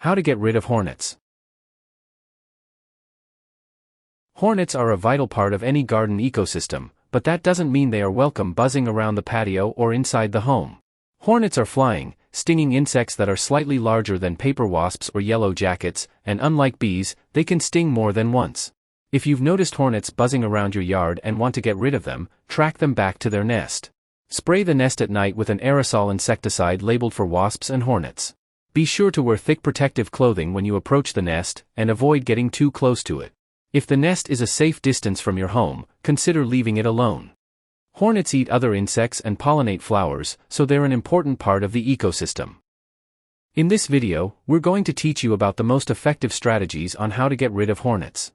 How to get rid of hornets. Hornets are a vital part of any garden ecosystem, but that doesn't mean they are welcome buzzing around the patio or inside the home. Hornets are flying, stinging insects that are slightly larger than paper wasps or yellow jackets, and unlike bees, they can sting more than once. If you've noticed hornets buzzing around your yard and want to get rid of them, track them back to their nest. Spray the nest at night with an aerosol insecticide labeled for wasps and hornets. Be sure to wear thick protective clothing when you approach the nest, and avoid getting too close to it. If the nest is a safe distance from your home, consider leaving it alone. Hornets eat other insects and pollinate flowers, so they're an important part of the ecosystem. In this video, we're going to teach you about the most effective strategies on how to get rid of hornets.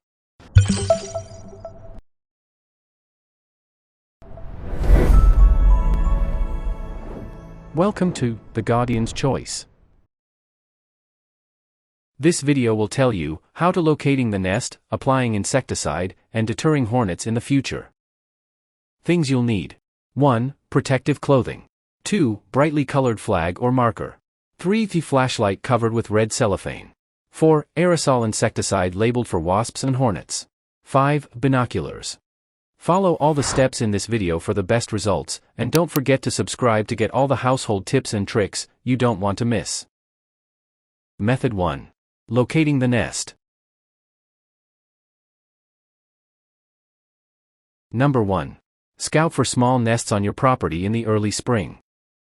Welcome to The Guardian's Choice. This video will tell you how to locating the nest, applying insecticide, and deterring hornets in the future. Things you'll need. 1. Protective clothing. 2. Brightly colored flag or marker. 3. The flashlight covered with red cellophane. 4. Aerosol insecticide labeled for wasps and hornets. 5. Binoculars. Follow all the steps in this video for the best results, and don't forget to subscribe to get all the household tips and tricks you don't want to miss. Method 1. Locating the nest. Number 1. Scout for small nests on your property in the early spring.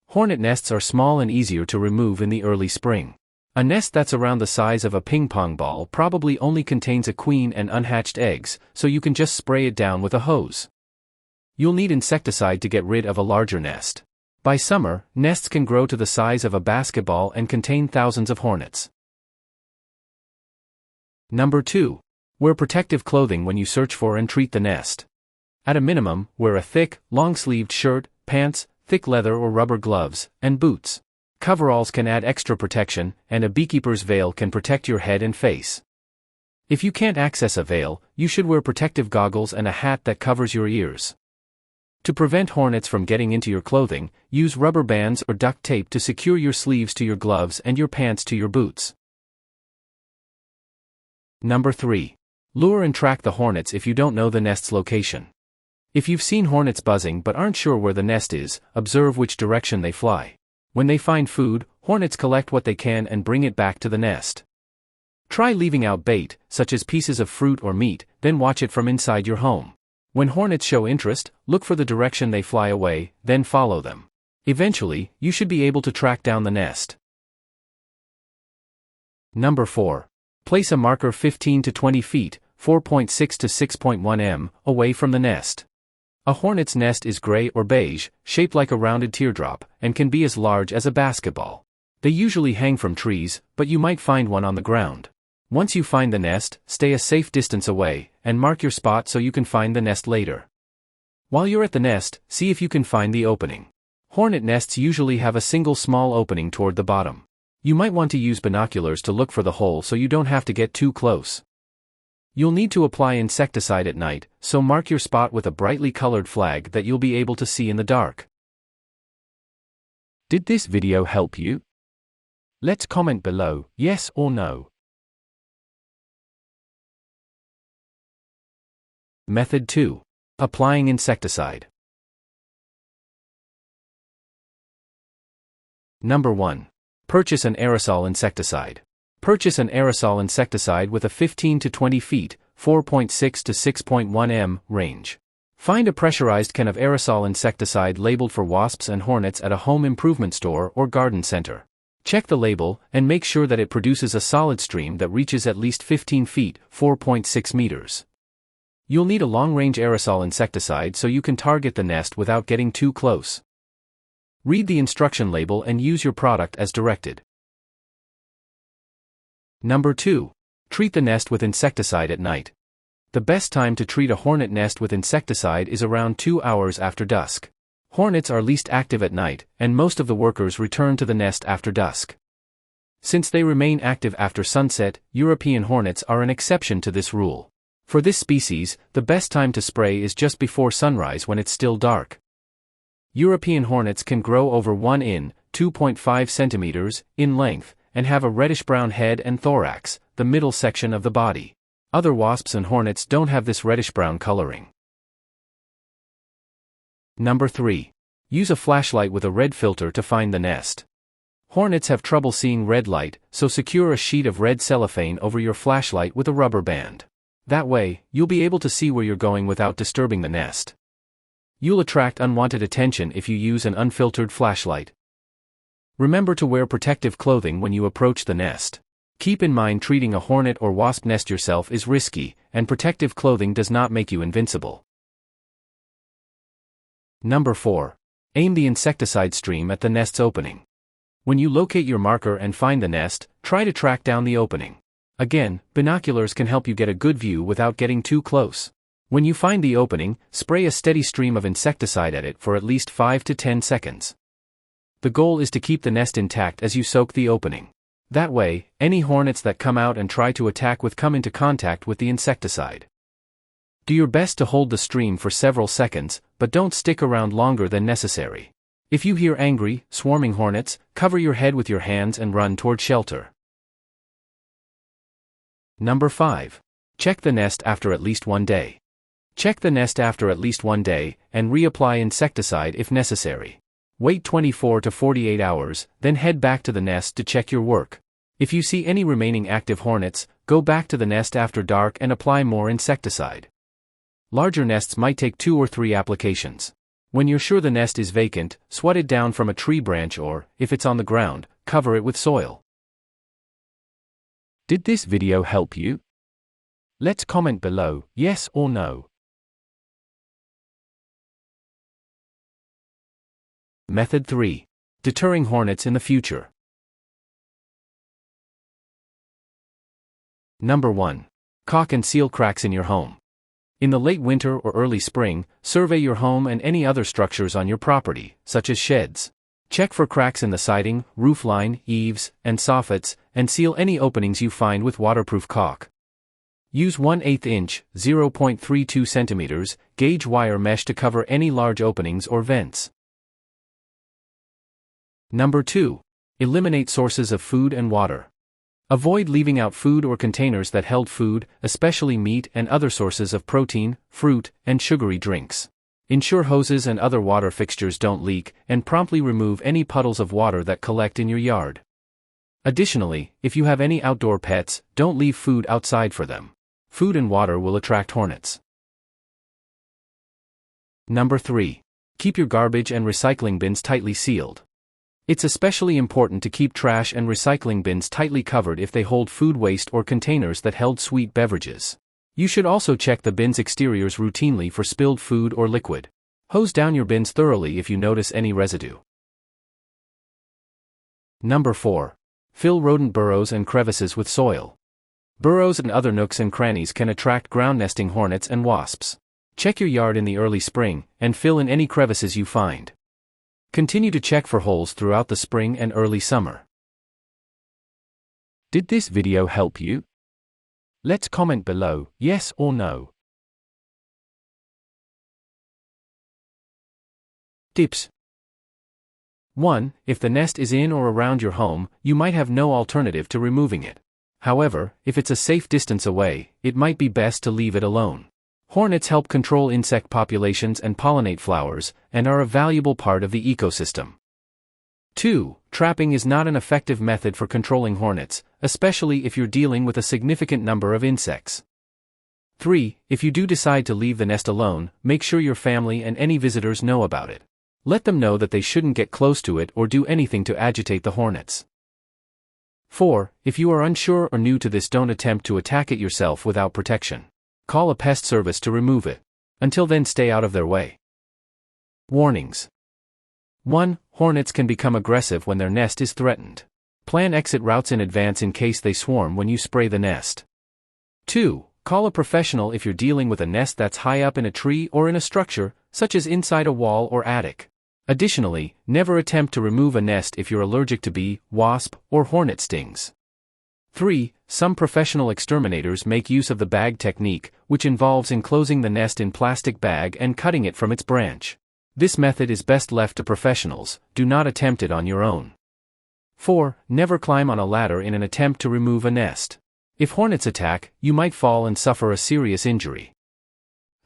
Hornet nests are small and easier to remove in the early spring. A nest that's around the size of a ping-pong ball probably only contains a queen and unhatched eggs, so you can just spray it down with a hose. You'll need insecticide to get rid of a larger nest. By summer, nests can grow to the size of a basketball and contain thousands of hornets. Number 2. Wear protective clothing when you search for and treat the nest. At a minimum, wear a thick, long-sleeved shirt, pants, thick leather or rubber gloves, and boots. Coveralls can add extra protection, and a beekeeper's veil can protect your head and face. If you can't access a veil, you should wear protective goggles and a hat that covers your ears. To prevent hornets from getting into your clothing, use rubber bands or duct tape to secure your sleeves to your gloves and your pants to your boots. Number 3. Lure and track the hornets if you don't know the nest's location. If you've seen hornets buzzing but aren't sure where the nest is, observe which direction they fly. When they find food, hornets collect what they can and bring it back to the nest. Try leaving out bait, such as pieces of fruit or meat, then watch it from inside your home. When hornets show interest, look for the direction they fly away, then follow them. Eventually, you should be able to track down the nest. Number 4. Place a marker 15 to 20 feet, 4.6 to 6.1 m, away from the nest. A hornet's nest is gray or beige, shaped like a rounded teardrop, and can be as large as a basketball. They usually hang from trees, but you might find one on the ground. Once you find the nest, stay a safe distance away, and mark your spot so you can find the nest later. While you're at the nest, see if you can find the opening. Hornet nests usually have a single small opening toward the bottom. You might want to use binoculars to look for the hole so you don't have to get too close. You'll need to apply insecticide at night, so mark your spot with a brightly colored flag that you'll be able to see in the dark. Did this video help you? Let's comment below, yes or no. Method 2. Applying insecticide. Number 1. Purchase an aerosol insecticide. Purchase an aerosol insecticide with a 15 to 20 feet, 4.6 to 6.1 m, range. Find a pressurized can of aerosol insecticide labeled for wasps and hornets at a home improvement store or garden center. Check the label, and make sure that it produces a solid stream that reaches at least 15 feet, 4.6 meters. You'll need a long-range aerosol insecticide so you can target the nest without getting too close. Read the instruction label and use your product as directed. Number 2. Treat the nest with insecticide at night. The best time to treat a hornet nest with insecticide is around 2 hours after dusk. Hornets are least active at night, and most of the workers return to the nest after dusk. Since they remain active after sunset, European hornets are an exception to this rule. For this species, the best time to spray is just before sunrise when it's still dark. European hornets can grow over 1 in, 2.5 centimeters, in length, and have a reddish-brown head and thorax, the middle section of the body. Other wasps and hornets don't have this reddish-brown coloring. Number 3. Use a flashlight with a red filter to find the nest. Hornets have trouble seeing red light, so secure a sheet of red cellophane over your flashlight with a rubber band. That way, you'll be able to see where you're going without disturbing the nest. You'll attract unwanted attention if you use an unfiltered flashlight. Remember to wear protective clothing when you approach the nest. Keep in mind treating a hornet or wasp nest yourself is risky, and protective clothing does not make you invincible. Number 4. Aim the insecticide stream at the nest's opening. When you locate your marker and find the nest, try to track down the opening. Again, binoculars can help you get a good view without getting too close. When you find the opening, spray a steady stream of insecticide at it for at least 5 to 10 seconds. The goal is to keep the nest intact as you soak the opening. That way, any hornets that come out and try to attack come into contact with the insecticide. Do your best to hold the stream for several seconds, but don't stick around longer than necessary. If you hear angry, swarming hornets, cover your head with your hands and run toward shelter. Number 5. Check the nest after at least 1 day. Check the nest after at least 1 day, and reapply insecticide if necessary. Wait 24 to 48 hours, then head back to the nest to check your work. If you see any remaining active hornets, go back to the nest after dark and apply more insecticide. Larger nests might take 2 or 3 applications. When you're sure the nest is vacant, swat it down from a tree branch or, if it's on the ground, cover it with soil. Did this video help you? Let's comment below, yes or no. Method 3. Deterring hornets in the future. Number 1. Caulk and seal cracks in your home. In the late winter or early spring, survey your home and any other structures on your property, such as sheds. Check for cracks in the siding, roofline, eaves, and soffits, and seal any openings you find with waterproof caulk. Use 1/8 inch, 0.32 cm, gauge wire mesh to cover any large openings or vents. Number 2. Eliminate sources of food and water. Avoid leaving out food or containers that held food, especially meat and other sources of protein, fruit, and sugary drinks. Ensure hoses and other water fixtures don't leak, and promptly remove any puddles of water that collect in your yard. Additionally, if you have any outdoor pets, don't leave food outside for them. Food and water will attract hornets. Number 3. Keep your garbage and recycling bins tightly sealed. It's especially important to keep trash and recycling bins tightly covered if they hold food waste or containers that held sweet beverages. You should also check the bins' exteriors routinely for spilled food or liquid. Hose down your bins thoroughly if you notice any residue. Number 4. Fill rodent burrows and crevices with soil. Burrows and other nooks and crannies can attract ground-nesting hornets and wasps. Check your yard in the early spring, and fill in any crevices you find. Continue to check for holes throughout the spring and early summer. Did this video help you? Let's comment below, yes or no. Tips. 1. If the nest is in or around your home, you might have no alternative to removing it. However, if it's a safe distance away, it might be best to leave it alone. Hornets help control insect populations and pollinate flowers, and are a valuable part of the ecosystem. 2. Trapping is not an effective method for controlling hornets, especially if you're dealing with a significant number of insects. 3. If you do decide to leave the nest alone, make sure your family and any visitors know about it. Let them know that they shouldn't get close to it or do anything to agitate the hornets. 4. If you are unsure or new to this, don't attempt to attack it yourself without protection. Call a pest service to remove it. Until then, stay out of their way. Warnings. 1. Hornets can become aggressive when their nest is threatened. Plan exit routes in advance in case they swarm when you spray the nest. 2. Call a professional if you're dealing with a nest that's high up in a tree or in a structure, such as inside a wall or attic. Additionally, never attempt to remove a nest if you're allergic to bee, wasp, or hornet stings. 3. Some professional exterminators make use of the bag technique, which involves enclosing the nest in plastic bag and cutting it from its branch. This method is best left to professionals. Do not attempt it on your own. 4. Never climb on a ladder in an attempt to remove a nest. If hornets attack, you might fall and suffer a serious injury.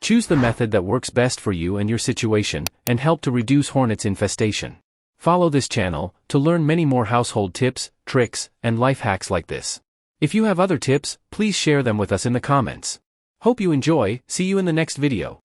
Choose the method that works best for you and your situation, and help to reduce hornets infestation. Follow this channel to learn many more household tips, tricks, and life hacks like this. If you have other tips, please share them with us in the comments. Hope you enjoy. See you in the next video.